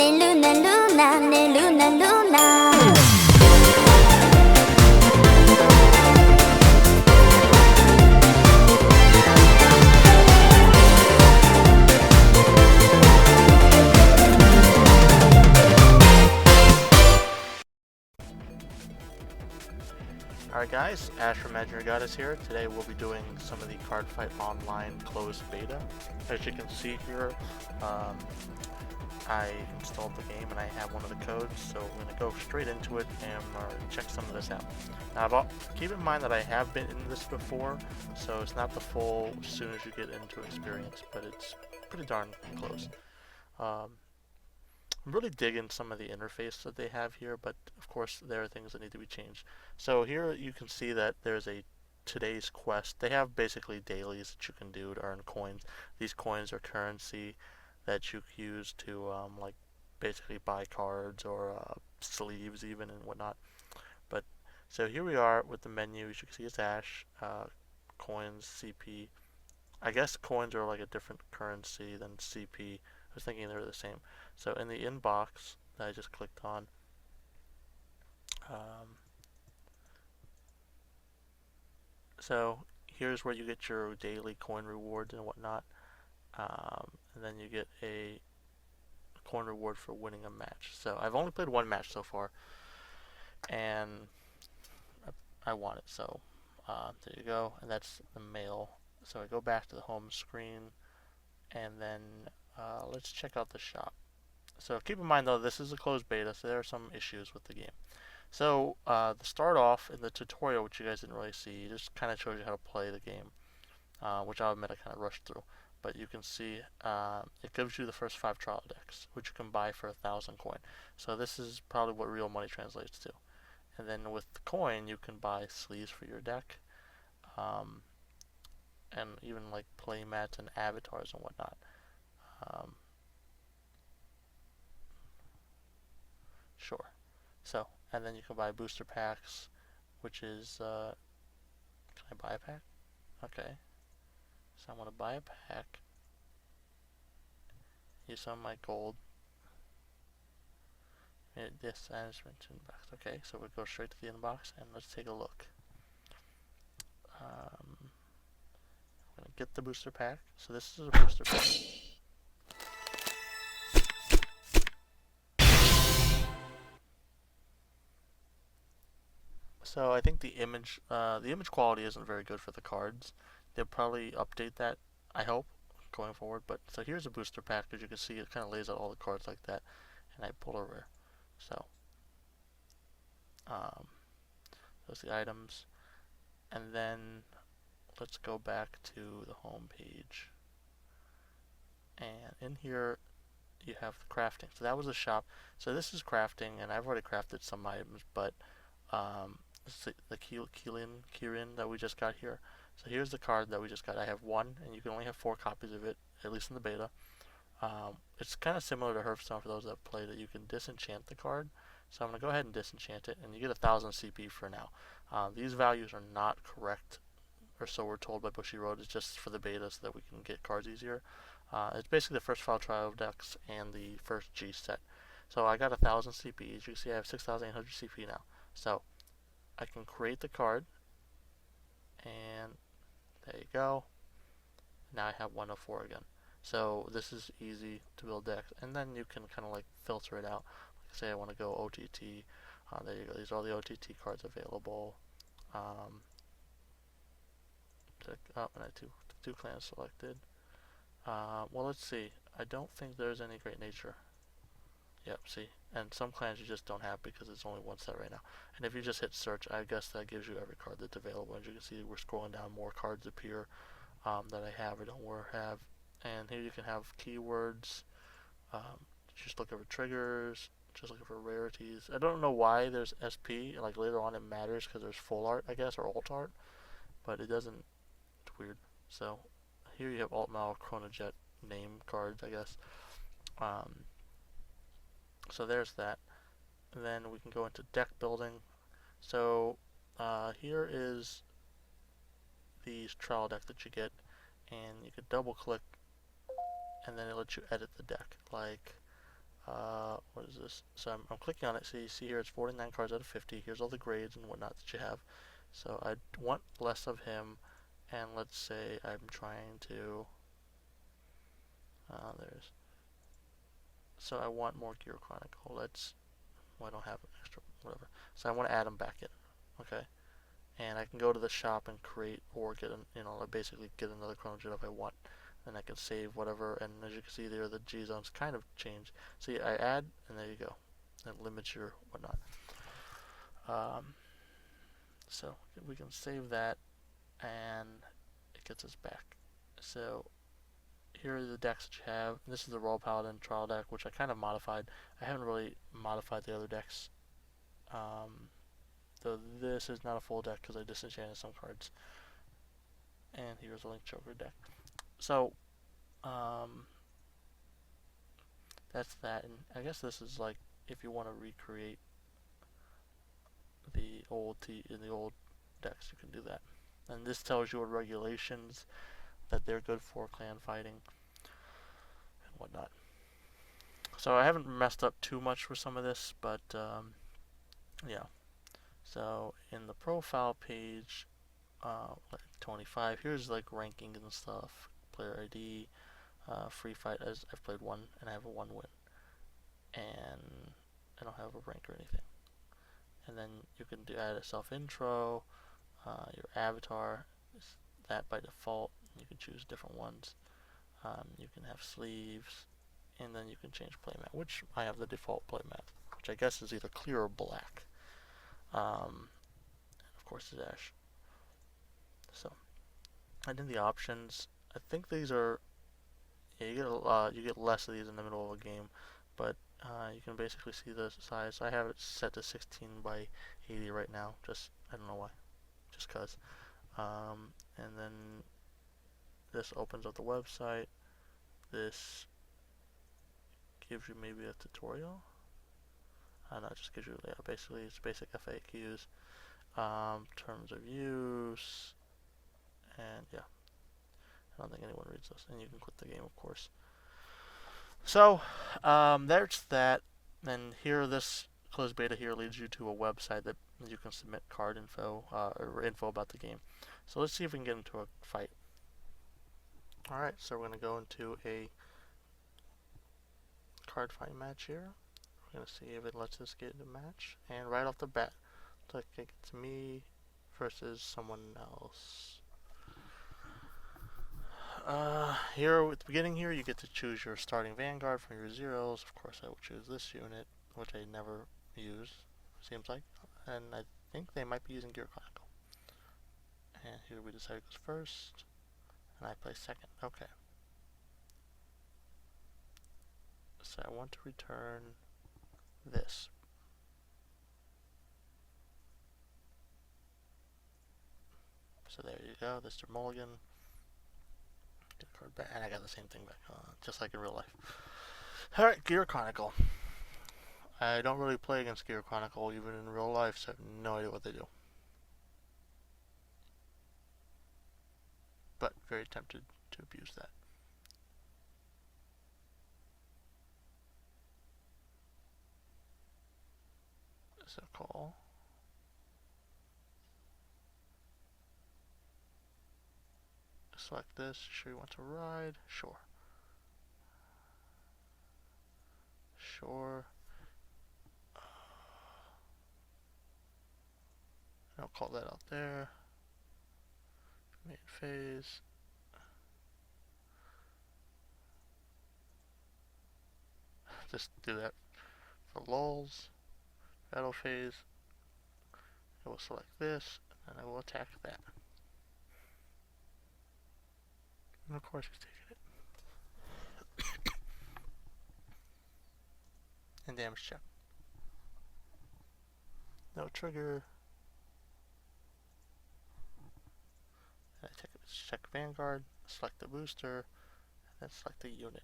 Alright guys, Ash from Imaginary Goddess here. Today we'll be doing some of the Cardfight Online closed beta. As you can see here, I installed the game and I have one of the codes, so we're going to go straight into it and check some of this out. Now keep in mind that I have been in this before, so it's not the full as soon as you get into experience, but it's pretty darn close. I'm really digging some of the interface that they have here, but of course there are things that need to be changed. So here you can see that there's a today's quest. They have basically dailies that you can do to earn coins. These coins are currency that you use to like basically buy cards or sleeves even and whatnot. But so here we are with the menu. As you can see, it's Ash, coins, CP. I guess coins are like a different currency than CP. I was thinking they were the same. So in the inbox that I just clicked on, so here's where you get your daily coin rewards and whatnot, and then you get a coin reward for winning a match. So I've only played one match so far, and I won it. So there you go, and that's the mail. So I go back to the home screen, and then let's check out the shop. So keep in mind though, this is a closed beta, so there are some issues with the game. So to start off in the tutorial, which you guys didn't really see, just kind of shows you how to play the game, which I'll admit I kind of rushed through. But you can see it gives you the first 5 trial decks, which you can buy for 1,000 coin. So this is probably what real money translates to. And then with the coin, you can buy sleeves for your deck, and even like play mats and avatars and whatnot. Sure. So, and then you can buy booster packs, which is, can I buy a pack? Okay. So I'm going to buy a pack. Use some of my gold. This management inbox. Okay, so we'll go straight to the inbox and let's take a look. I'm going to get the booster pack. So this is a booster pack. So I think the image quality isn't very good for the cards. They'll probably update that, I hope, going forward. But so here's a booster pack. As you can see, it kind of lays out all the cards like that, and I pull a rare. So those are the items, and then let's go back to the home page. And in here, you have the crafting. So that was the shop. So this is crafting, and I've already crafted some items, but this is the Kirin that we just got here. So here's the card that we just got. I have 1, and you can only have 4 copies of it, at least in the beta. It's kind of similar to Hearthstone for those that have played it. You can disenchant the card. So I'm going to go ahead and disenchant it, and you get 1,000 CP for now. These values are not correct, or so we're told by Bushiroad. It's just for the beta so that we can get cards easier. It's basically the first 5 trial decks and the first G set. So I got 1,000 CP. As you can see, I have 6,800 CP now. So I can create the card, and there you go. Now I have 104 again. So this is easy to build decks, and then you can kind of like filter it out. Like say I want to go OTT. There you go. These are all the OTT cards available. Oh, and I have two clans selected. Well, let's see. I don't think there's any Great Nature. Yep, see? And some clans you just don't have because it's only one set right now. And if you just hit search, I guess that gives you every card that's available. As you can see, we're scrolling down, more cards appear that I have or don't have. And here you can have keywords, just looking for triggers, just looking for rarities. I don't know why there's SP, like later on it matters because there's full art, I guess, or alt art, but it doesn't, it's weird. So here you have Altmal, Chronojet name cards, I guess. So there's that. And then we can go into deck building. So here is the trial deck that you get, and you could double click, and then it lets you edit the deck. Like what is this? So I'm clicking on it. So you see here it's 49 cards out of 50. Here's all the grades and whatnot that you have. So I want less of him, and let's say I'm trying to, so I want more Gear Chronicle. Well, I don't have extra, whatever. So I want to add them back in, okay? And I can go to the shop and create, or basically get another Chrono Jet if I want. And I can save whatever, and as you can see there, the G zones kind of change. See, I add, and there you go. It limits your whatnot. So we can save that, and it gets us back. So here are the decks that you have. This is the Royal Paladin trial deck, which I kind of modified. I haven't really modified the other decks. Though this is not a full deck because I disenchanted some cards. And here's a Link Choker deck. So, that's that. And I guess this is like if you want to recreate the old decks, you can do that. And this tells you what regulations that they're good for clan fighting and whatnot. So I haven't messed up too much with some of this, but yeah. So in the profile page, like 25, here's like ranking and stuff, player ID, free fight. As I've played one and I have a 1 win, and I don't have a rank or anything. And then you can add a self intro, your avatar is that by default. You can choose different ones. You can have sleeves, and then you can change playmat, which I have the default playmat, which I guess is either clear or black. And of course, it's ash. So, and in the options, I think these are, yeah, you get less of these in the middle of a game, but you can basically see the size. I have it set to 16 by 80 right now. I don't know why, just cause. And then this opens up the website. This gives you maybe a tutorial. No, it just gives you, yeah, basically it's basic FAQs, terms of use, and yeah. I don't think anyone reads this, and you can quit the game, of course. So, there's that. And here, this closed beta here leads you to a website that you can submit card info, or info about the game. So let's see if we can get into a fight. Alright, so we're going to go into a card fight match here. We're going to see if it lets us get a match. And right off the bat, it's me versus someone else. Here at the beginning here, you get to choose your starting vanguard from your zeros. Of course, I will choose this unit, which I never use, seems like. And I think they might be using Gear Chronicle. And here we decide it goes first, and I play second. Okay. So I want to return this. So there you go, Mr. Mulligan. Get a card back, and I got the same thing back, just like in real life. Alright, Gear Chronicle. I don't really play against Gear Chronicle even in real life, so I have no idea what they do. But very tempted to abuse that. So call. Select this. Sure you want to ride? Sure. Sure. I'll call that out there. Main phase. Just do that for lulz. Battle phase. I will select this, and I will attack that. And of course he's taking it. And damage check. No trigger. And I check Vanguard, select the booster, and then select the unit.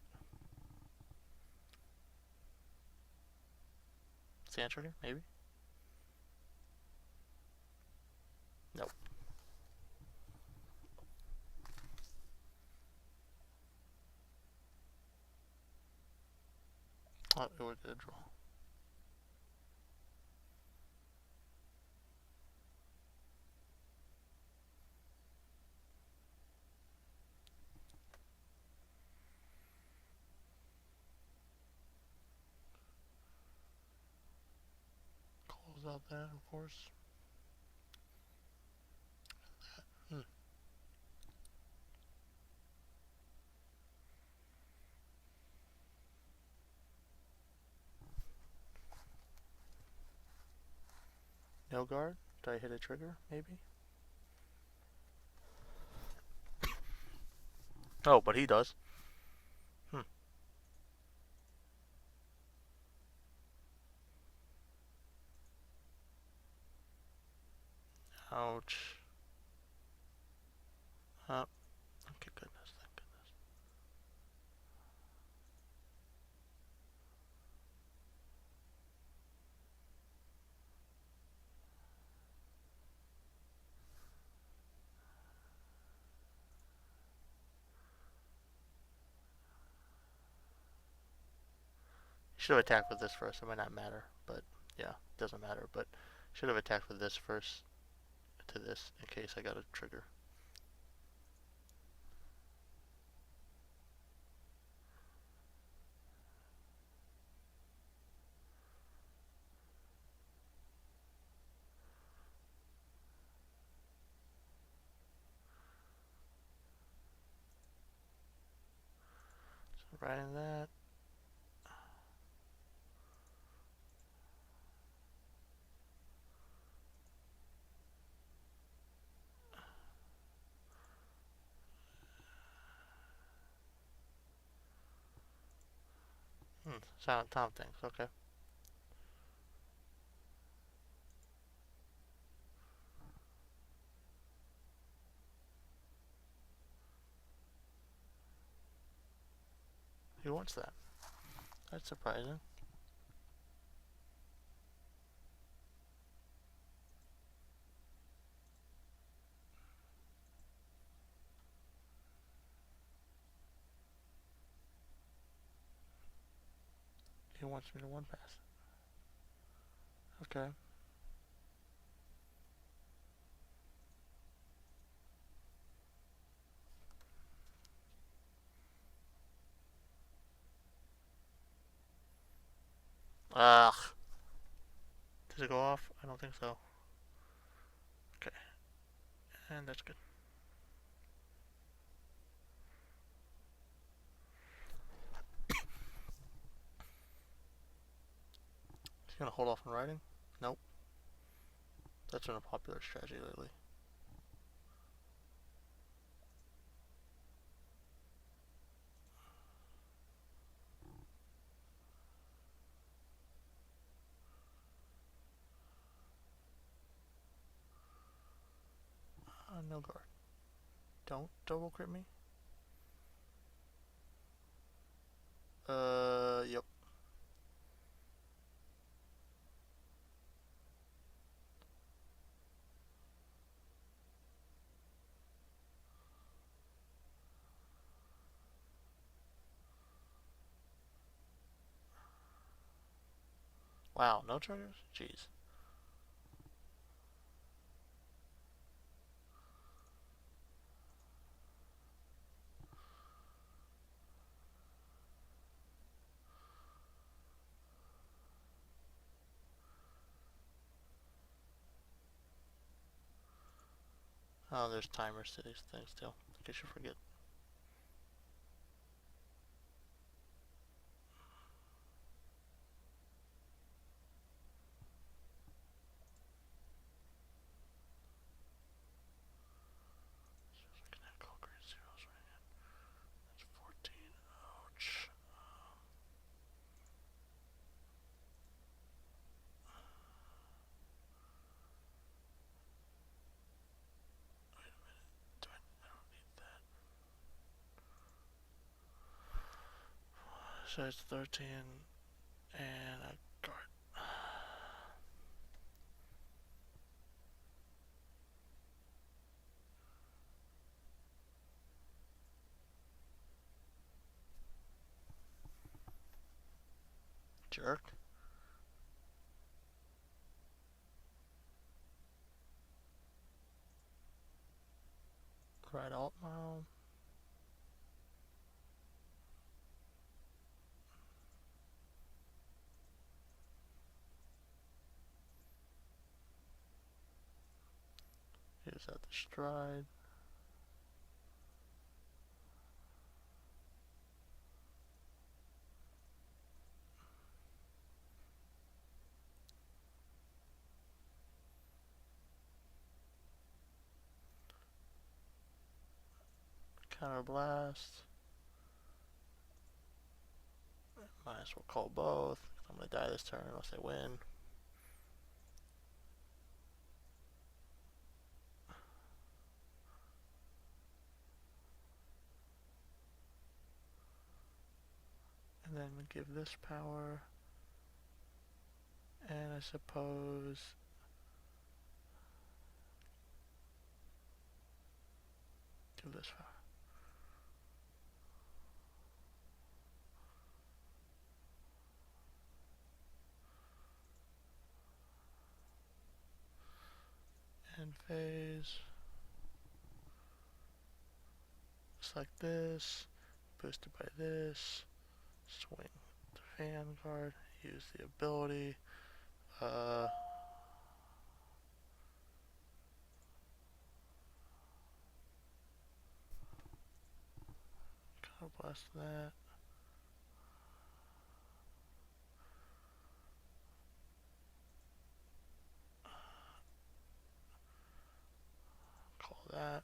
Sand trigger, maybe? Nope. Oh, we're good. Draw. Close out that, of course. Hmm. No guard? Did I hit a trigger, maybe? Oh, but he does. Hmm. Ouch. Okay, goodness, thank goodness. Should have attacked with this first. It might not matter, but yeah, it doesn't matter. But should have attacked with this first to this in case I got a trigger. So right in that. Silent Tom things. Okay. Who wants that? That's surprising. He wants me to one pass. Okay. Ugh. Does it go off? I don't think so. Okay. And that's good. He's gonna hold off on riding? Nope. That's been a popular strategy lately. No guard. Don't double crit me. Yep. Wow, no triggers? Jeez. Oh, there's timers to these things too. I guess you forget. I can have call grade zeros right now. That's 14. Ouch. Wait a minute. I don't need that. So it's 13 and a guard. jerk. Right alt now. Use that to stride. Counter blast. Might as well call both. I'm gonna die this turn unless I win. And then give this power. And I suppose do this power. End phase. Just like this. Boosted by this. Swing the Vanguard. Use the ability. Counter blast that. Call that.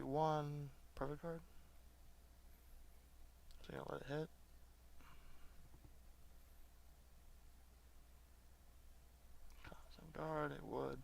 One perfect card. So I'm gonna let it hit. Constant guard, it would.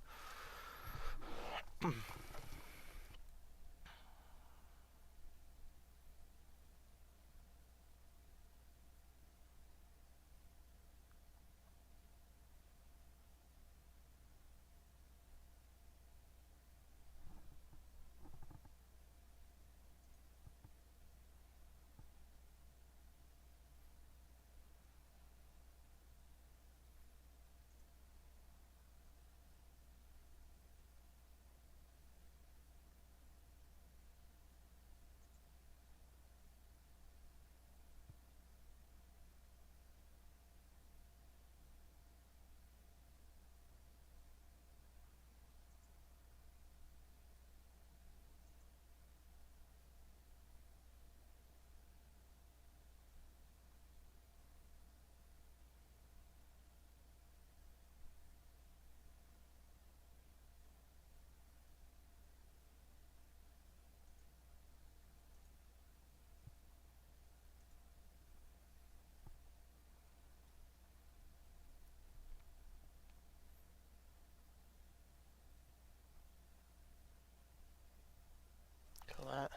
Kill that.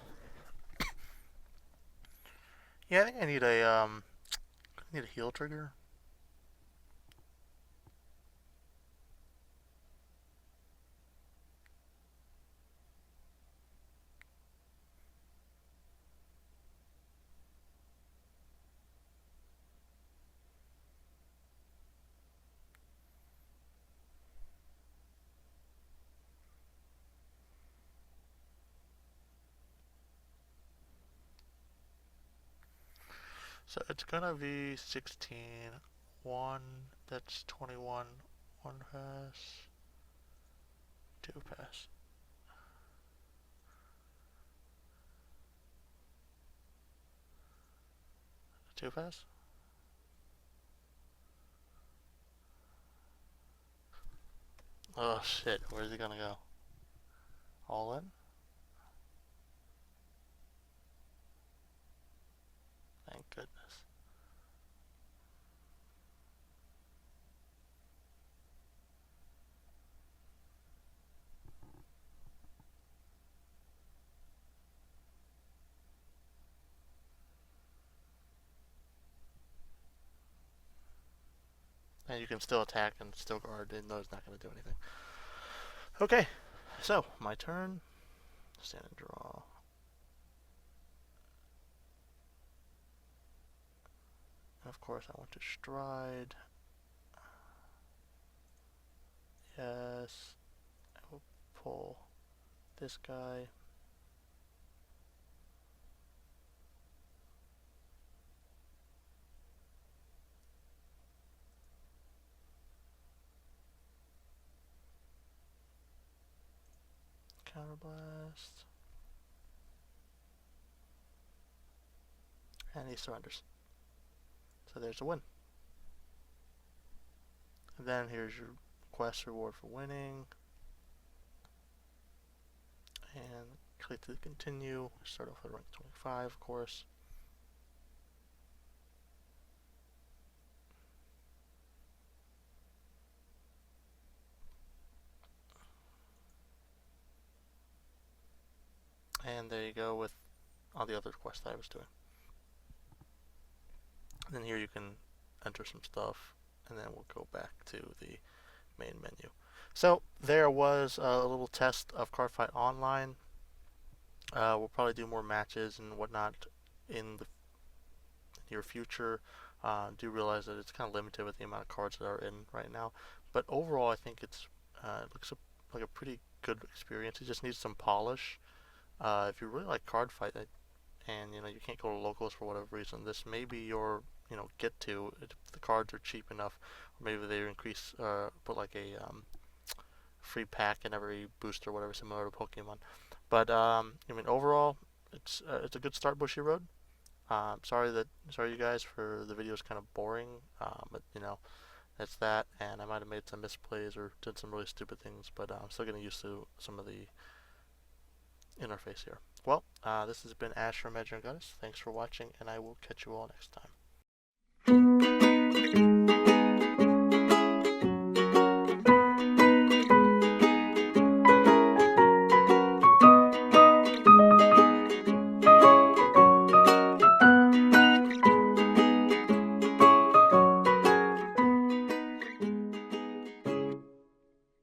Yeah, I think I need a heal trigger. So it's gonna be 16, 1, that's 21, 1 pass, 2 pass. 2 pass? Oh shit, where's he gonna go? All in? Thank goodness. And you can still attack and still guard, even though it's not going to do anything. Okay, so my turn. Stand and draw. And of course, I want to stride. Yes. I will pull this guy. Counterblast. And he surrenders. So there's a win. And then here's your quest reward for winning. And click to continue. Start off with rank 25, of course. And there you go with all the other quests that I was doing. And then here you can enter some stuff, and then we'll go back to the main menu. So there was a little test of Cardfight Online. We'll probably do more matches and whatnot in the near future. Do realize that it's kind of limited with the amount of cards that are in right now, but overall I think it looks like a pretty good experience. It just needs some polish. If you really like Cardfight and you can't go to locals for whatever reason, this may be your get to if the cards are cheap enough, or maybe they increase put like a free pack in every booster, whatever, similar to Pokemon. But I mean, overall, it's a good start, Bushy Road. Sorry you guys for the videos kind of boring, but that's that, and I might have made some misplays or did some really stupid things, but I'm still getting used to some of the interface here. Well, this has been Ash from Magic Goddess. Thanks for watching, and I will catch you all next time.